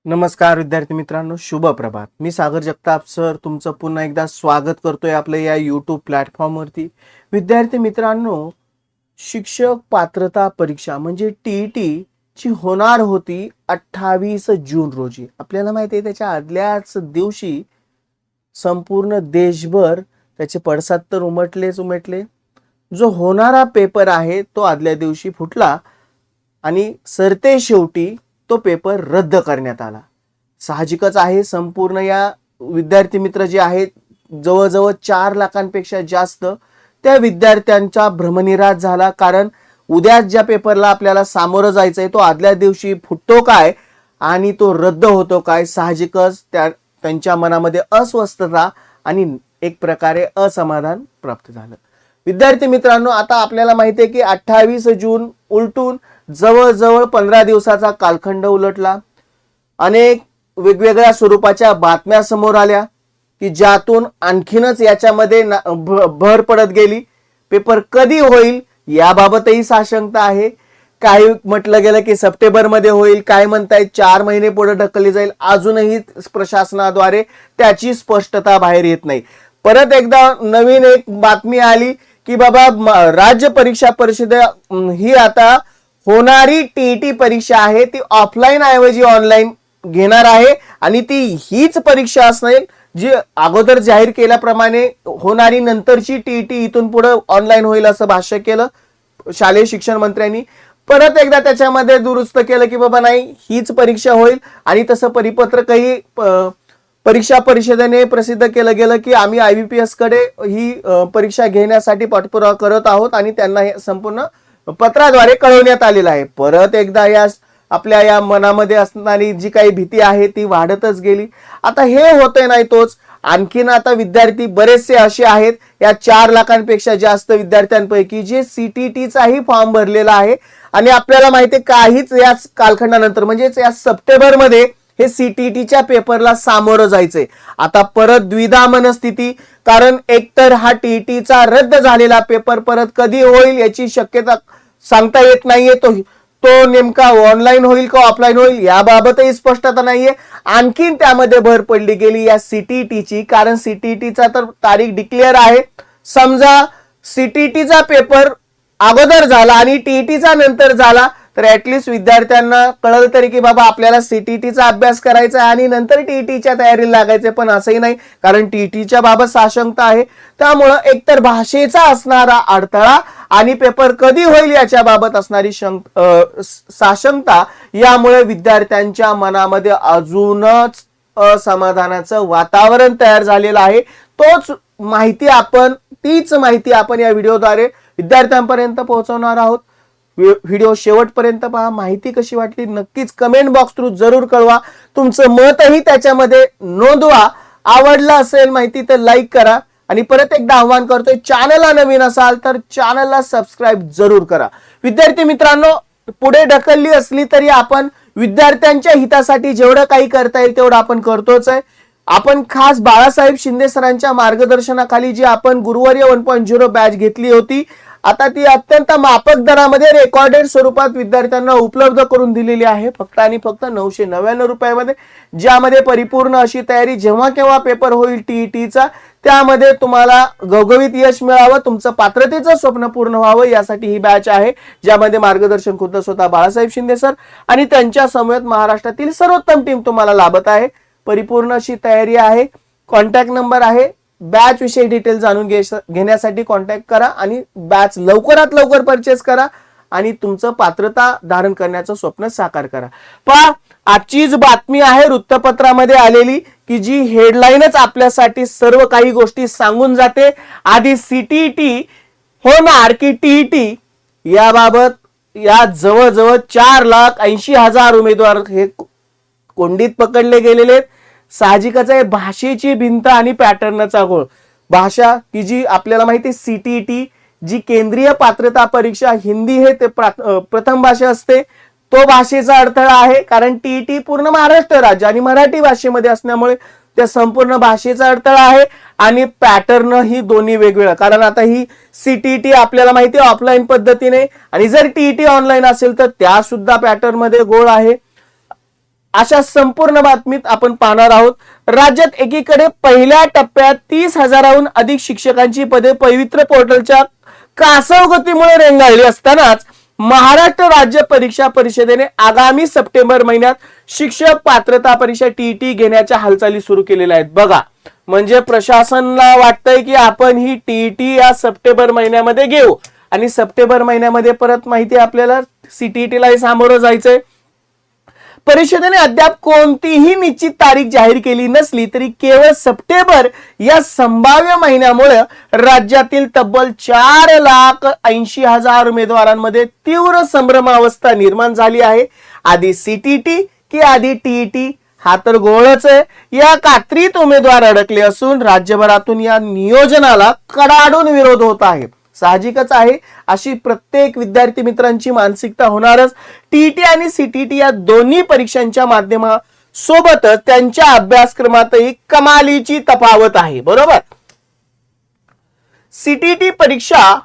नमस्कार विद्यार्थी मित्रांनो, शुभ प्रभात. मी सागर जगताप सर तुमचं पुन्हा एकदा स्वागत करतोय आपल्या या यूट्यूब प्लॅटफॉर्मवरती. विद्यार्थी मित्रांनो, शिक्षक पात्रता परीक्षा म्हणजे टीईटी ची होणार होती 28 जून रोजी. आपल्याला माहिती आहे त्याच्या आदल्याच दिवशी संपूर्ण देशभर त्याचे पडसाद तर उमटले. जो होणारा पेपर आहे तो आदल्या दिवशी फुटला आणि सरते शेवटी तो पेपर रद्द करण्यात आला. साहजिकच आहे, संपूर्ण या विद्यार्थी मित्र जे आहेत जवळजवळ 4 लाखांपेक्षा जास्त त्या विद्यार्थ्यांचा भ्रमनिरास झाला. कारण उद्या ज्या पेपरला आपल्याला सामोरं जायचंय तो आदल्या दिवशी फुटतो काय आणि तो रद्द होतो काय, साहजिकच त्यांच्या मनामध्ये अस्वस्थता आणि एक प्रकारे असमाधान प्राप्त झालं. विद्यार्थी मित्रांनो, आता आपल्याला माहिती आहे की 28 जून उलटून जवळजवळ 15 दिवसाचा कालखंड उलटला. अनेक वेगवेगळ्या स्वरूपाच्या बातम्या समोर आल्या की ज्यातून आणखीनच याच्यामध्ये भर पडत गेली. पेपर कधी होईल याबाबतही साशंकता आहे. काही म्हटलं गेलं की सप्टेंबर मध्ये होईल, काय म्हणतायत 4 महिने पुढे ढकलली जाईल. अजूनही प्रशासनाद्वारे त्याची स्पष्टता बाहेर येत नाही. परत एकदा नवीन एक बातमी आली की बाबा राज्य परीक्षा परिषद ही आता होणारी टीईटी परीक्षा आहे ती ऑफलाईन ऐवजी ऑनलाईन घेणार आहे आणि ती हीच परीक्षा असणार जी अगोदर जाहीर केल्याप्रमाणे होणारी नंतरची टीईटी इथून पुढे ऑनलाईन होईल असं भाष्य केलं शालेय शिक्षण मंत्र्यांनी. परत एकदा त्याच्यामध्ये दुरुस्त केलं की बाबा नाही, हीच परीक्षा होईल आणि तसं परिपत्रकही परीक्षा परिषदेने प्रसिद्ध केलं गेलं की आम्ही IBPS कडे ही परीक्षा घेण्यासाठी पाठपुरावा करत आहोत आणि त्यांना हे संपूर्ण पत्राद्वारे कळवण्यात आलेलं आहे. परत एकदा या आपल्या या मनामध्ये असणारी जी काही भीती आहे ती वाढतच गेली. आता हे होतंय नाही तोच आणखीन आता विद्यार्थी बरेचसे असे आहेत या 4 लाखांपेक्षा जास्त विद्यार्थ्यांपैकी जे CTETचाही फॉर्म भरलेला आहे आणि आपल्याला माहिती आहे काहीच या कालखंडानंतर म्हणजेच या सप्टेंबर मध्ये हे CTETच्या पेपरला सामोरं जायचंय. आता परत द्विधा मनस्थिती, कारण एकतर हा टीईटीचा रद्द झालेला पेपर परत कधी होईल याची शक्यता सांगता येत नाहीये. तो नेमका ऑनलाईन होईल का ऑफलाईन होईल याबाबतही स्पष्टता नाहीये. आणखीन त्यामध्ये भर पडली गेली या CTETची, कारण CTETचा तर तारीख डिक्लेअर आहे. समजा CTETचा पेपर अगोदर झाला आणि टीईटीचा नंतर झाला तर ऍटलिस्ट विद्यार्थ्यांना कळलं तरी की बाबा आपल्याला CTETचा अभ्यास करायचा आहे आणि नंतर टीईटीच्या तयारीला लागायचे. पण असंही नाही, कारण टीईटीच्या बाबत साशंकता आहे. त्यामुळं एकतर भाषेचा असणारा अडथळा आणि पेपर कधी होईल याच्या बाबत असणारी साशंकता यामुळे विद्यार्थ्यांच्या मनामध्ये अजूनच असमाधानाचं वातावरण तयार झालेलं आहे. तीच माहिती आपण या व्हिडिओद्वारे विद्यार्थ्यांपर्यंत पोहोचवणार आहोत. व्हिडिओ शेवटपर्यंत पहा. माहिती कशी वाटली नक्कीच कमेंट बॉक्स थ्रू जरूर कळवा. तुमचं मतही त्याच्यामध्ये नोंदवा. आवडलं असेल माहिती तर लाईक करा आणि परत एकदा आवाहन करतोय, चॅनलला नवीन असाल तर चॅनलला सबस्क्राईब जरूर करा. विद्यार्थी मित्रांनो, पुढे ढकलली असली तरी आपण विद्यार्थ्यांच्या हितासाठी जेवढं काही करता येईल तेवढं आपण करतोच आहे. आपण खास बाळासाहेब शिंदे सरांच्या मार्गदर्शनाखाली जी आपण गुरुवर्य 1.0 बॅच घेतली होती, आता ती अत्यंत माफक दरामध्ये रेकॉर्डेड स्वरूपात विद्यार्थ्यांना उपलब्ध करून दिलेली आहे. फक्त आणि फक्त 999 रुपयामध्ये, ज्यामध्ये परिपूर्ण अशी तयारी जेव्हा केव्हा पेपर होईल टीईटीचा त्यामध्ये तुम्हाला घवघवीत यश मिळावं, तुमचं पात्रतेचं स्वप्न पूर्ण व्हावं यासाठी ही बॅच आहे, ज्यामध्ये मार्गदर्शन खुद्द स्वतः बाळासाहेब शिंदे सर आणि त्यांच्या समवेत महाराष्ट्रातील सर्वोत्तम टीम तुम्हाला लाभत आहे. परिपूर्ण अशी तयारी आहे. कॉन्टॅक्ट नंबर आहे. बॅच विषयी डिटेल जाणून घेण्यासाठी कॉन्टॅक्ट करा आणि बॅच लवकरात लवकर परचेस करा आणि तुमचं पात्रता धारण करण्याचं स्वप्न साकार करा. पहा, आजचीच बातमी आहे वृत्तपत्रामध्ये आलेली की जी हेडलाईनच आपल्यासाठी सर्व काही गोष्टी सांगून जाते. आधी CTET होणार की टीईटी याबाबत या जवळजवळ 4,80,000 उमेदवार हे कोंडीत पकडले गेलेले आहेत. साहजिकच आहे, भाषेची भिंत आणि पॅटर्नचा गोळ. भाषा की जी आपल्याला माहिती CTET जी केंद्रीय पात्रता परीक्षा हिंदी हे ते प्रथम भाषा असते, तो भाषेचा अडथळा आहे. कारण टीईटी पूर्ण महाराष्ट्र राज्य आणि मराठी भाषेमध्ये असल्यामुळे त्या संपूर्ण भाषेचा अडथळा आहे आणि पॅटर्न ही दोन्ही वेगवेगळं. कारण आता ही CTET आपल्याला माहिती आहे ऑफलाईन पद्धतीने आणि जर टीईटी ऑनलाईन असेल तर त्या सुद्धा पॅटर्न मध्ये गोळ आहे. अशा संपूर्ण बातमीत आपण पाहणार आहोत. राज्यात एकीकडे पहिल्या टप्प्यात 30,000हून अधिक शिक्षकांची पदे पवित्र पोर्टलच्या कासव गतीमुळे रेंगाळली असतानाच महाराष्ट्र राज्य परीक्षा परिषदेने आगामी सप्टेंबर महिन्यात शिक्षक पात्रता परीक्षा टीईटी घेण्याच्या हालचाली सुरू केलेल्या आहेत. बघा, म्हणजे प्रशासनाला वाटतंय की आपण ही टीईटी या सप्टेंबर महिन्यामध्ये घेऊ आणि सप्टेंबर महिन्यामध्ये परत माहिती आपल्याला सीटीईटीलाही सामोरं जायचंय. परिषदेने अद्याप कोणतीही निश्चित तारीख जाहीर केली नसली तरी केवळ सप्टेंबर या संभाव्य महिन्यामुळे राज्यातील तब्बल 4,80,000 उमेदवारांमध्ये तीव्र संभ्रमावस्था निर्माण झाली आहे. आधी सीटीटी की आधी टीईटी हा तर गोळच आहे. या कात्रीत उमेदवार अडकले असून राज्यभरातून या नियोजनाला कडाडून विरोध होत आहे. साहजिकच आहे, अशी प्रत्येक विद्यार्थी मित्रांची मानसिकता होणारच. टीईटी आणि सीटीटी या दोन्ही परीक्षांच्या माध्यमासोबतच त्यांच्या अभ्यासक्रमातही कमालीची तफावत आहे. बरोबर, सीटीटी परीक्षा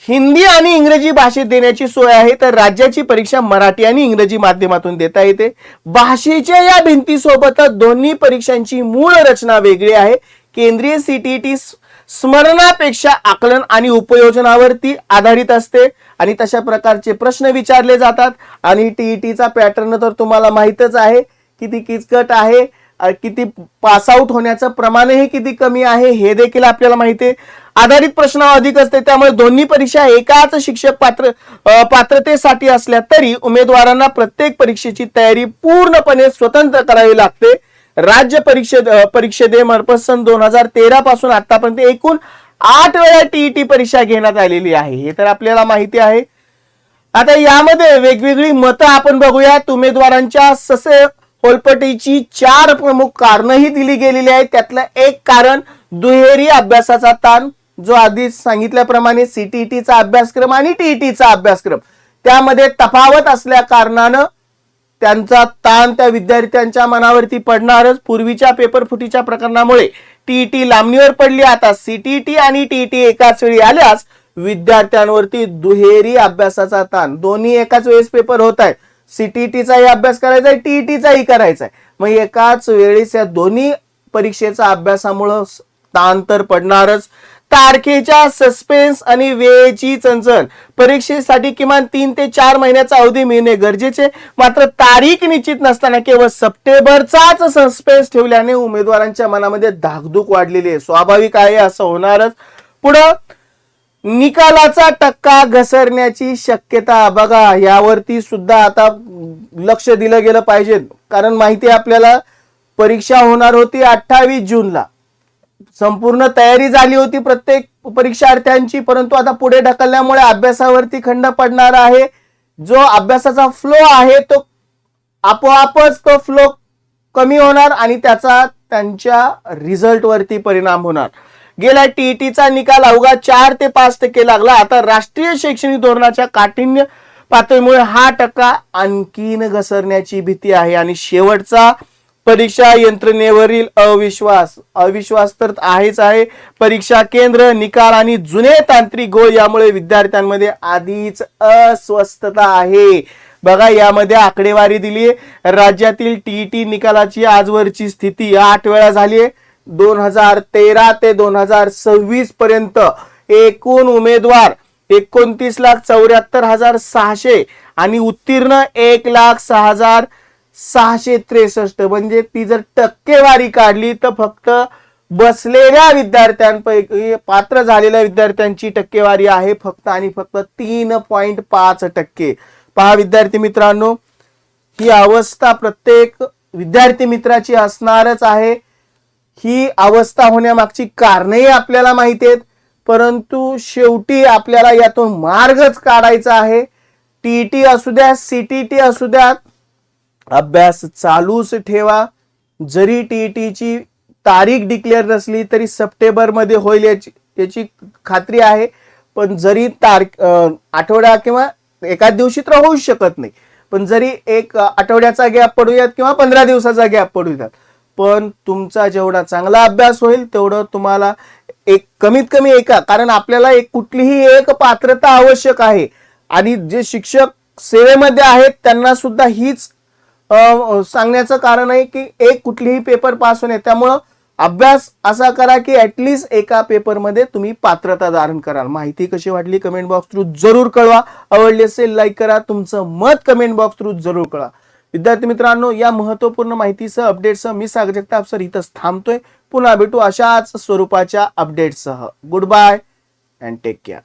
हिंदी आणि इंग्रजी भाषेत देण्याची सोय आहे, तर राज्याची परीक्षा मराठी आणि इंग्रजी माध्यमातून देता येते. भाषेच्या या भिंतीसोबतच दोन्ही परीक्षांची मूळ रचना वेगळी आहे. केंद्रीय सीटीटी स्मरणापेक्षा आकलन आणि उपयोजनावरती आधारित असते आणि तशा प्रकारचे प्रश्न विचारले जातात. आणि टीईटीचा पॅटर्न तर तुम्हाला माहितच आहे, किती किचकट आहे, किती पासआउट होण्याचं प्रमाणही किती कमी आहे हे देखील आपल्याला माहिती आहे. आधारित प्रश्न अधिक असते, त्यामुळे दोन्ही परीक्षा एकाच शिक्षक पात्रतेसाठी असल्या तरी उमेदवारांना प्रत्येक परीक्षेची तयारी पूर्णपणे स्वतंत्र करावी लागते. राज्य परीक्षेमार्फत सन 2013 पासून आतापर्यंत एकूण 8 वेळा टीईटी परीक्षा घेण्यात आलेली आहे, हे तर आपल्याला माहिती आहे. आता यामध्ये वेगवेगळी मतं आपण बघूयात. उमेदवारांच्या ससे होलपटीची 4 प्रमुख कारणंही दिली गेलेली आहेत. त्यातलं एक कारण दुहेरी अभ्यासाचा ताण, जो आधी सांगितल्याप्रमाणे सीटीईटीचा अभ्यासक्रम आणि टीईटीचा अभ्यासक्रम त्यामध्ये तफावत असल्या कारणानं त्यांचा ताण त्या विद्यार्थ्यांच्या मनावरती पडणारच. पूर्वीच्या पेपर फुटीच्या प्रकरणामुळे टीईटी लांबणीवर पडली. आता सीटीईटी आणि टीईटी एकाच वेळी आल्यास विद्यार्थ्यांवरती दुहेरी अभ्यासाचा ताण, दोन्ही एकाच वेळेस पेपर होत आहेत. सीटीईटीचाही अभ्यास करायचा आहे, टीईटीचाही करायचा आहे. मग एकाच वेळेस या दोन्ही परीक्षेचा अभ्यासामुळे ताण तर पडणारच. तारखेच्या सस्पेन्स आणि वेळेची चणचण, परीक्षेसाठी किमान 3 ते 4 महिन्याचा अवधी मिळणे गरजेचे. मात्र तारीख निश्चित नसताना केवळ सप्टेंबरचाच सस्पेन्स ठेवल्याने उमेदवारांच्या मनामध्ये धाकधूक वाढलेली आहे. स्वाभाविक आहे, असं होणारच. पुढं निकालाचा टक्का घसरण्याची शक्यता, बघा यावरती सुद्धा आता लक्ष दिलं गेलं पाहिजे. कारण माहिती आपल्याला परीक्षा होणार होती 28 जूनला, संपूर्ण तयारी झाली होती प्रत्येक परीक्षार्थ्यांची, परंतु आता पुढे ढकलल्यामुळे अभ्यासावरती खंड पडणार आहे. जो अभ्यासाचा फ्लो आहे तो आपोआपच तो फ्लो कमी होणार आणि त्याचा त्यांच्या रिझल्ट वरती परिणाम होणार. गेल्या टीईटीचा निकाल अवघा 4 ते 5% लागला. आता राष्ट्रीय शैक्षणिक धोरणाच्या काठिण्य पातळीमुळे हा टक्का आणखीन घसरण्याची भीती आहे. आणि शेवटचा परीक्षा यंत्रणेवरील अविश्वास तर आहेच आहे. परीक्षा केंद्र, निकाल आणि जुने तांत्रिक घोळ यामुळे विद्यार्थ्यांमध्ये आधीच अस्वस्थता आहे. बघा यामध्ये आकडेवारी दिली आहे. राज्यातील टीईटी निकालाची आजवरची स्थिती 8 वेळा झाली आहे. 2013 ते 2026 पर्यंत एकूण उमेदवार 29,74,600 आणि उत्तीर्ण 1,06,663. म्हणजे ती जर टक्केवारी काढली तर फक्त बसलेल्या विद्यार्थ्यांपैकी पात्र झालेल्या विद्यार्थ्यांची टक्केवारी आहे फक्त आणि फक्त 3.5%. पहा विद्यार्थी मित्रांनो, ही अवस्था प्रत्येक विद्यार्थी मित्राची असणारच आहे. ही अवस्था होण्यामागची कारणेही आपल्याला माहिती आहेत, परंतु शेवटी आपल्याला यातून मार्गच काढायचा आहे. टीईटी असू द्या, सीटीटी असू द्या, अभ्यास चालूच ठेवा. जरी टीईटीची तारीख डिक्लेअर नसली तरी सप्टेंबर मध्ये होईल याची खात्री आहे. पण जरी आठवडा किंवा एका दिवशी तर होऊ शकत नाही, पण जरी एक आठवड्याचा गॅप पडूयात किंवा 15 दिवसाचा गॅप पडूयात, पण तुमचा जेवढा चांगला अभ्यास होईल तेवढं तुम्हाला एक कमीत कमी कारण आपल्याला कुठलीही एक पात्रता आवश्यक आहे आणि जे शिक्षक सेवेमध्ये आहेत त्यांना सुद्धा हीच सांगण्याचं कारण आहे की एक कुठलीही पेपर पास होणे, त्यामुळं अभ्यास असा करा की ऍटलीस्ट एका पेपरमध्ये तुम्ही पात्रता धारण कराल. माहिती कशी वाटली कमेंट बॉक्स थ्रू जरूर कळवा. आवडली असेल लाईक करा, तुमचं मत कमेंट बॉक्स थ्रू जरूर कळवा. विद्यार्थी मित्रांनो, या महत्वपूर्ण माहितीसह अपडेटसह मी सागर जगताप सर इथंच थांबतोय. पुन्हा भेटू अशाच स्वरूपाच्या अपडेटसह. Good bye and take care.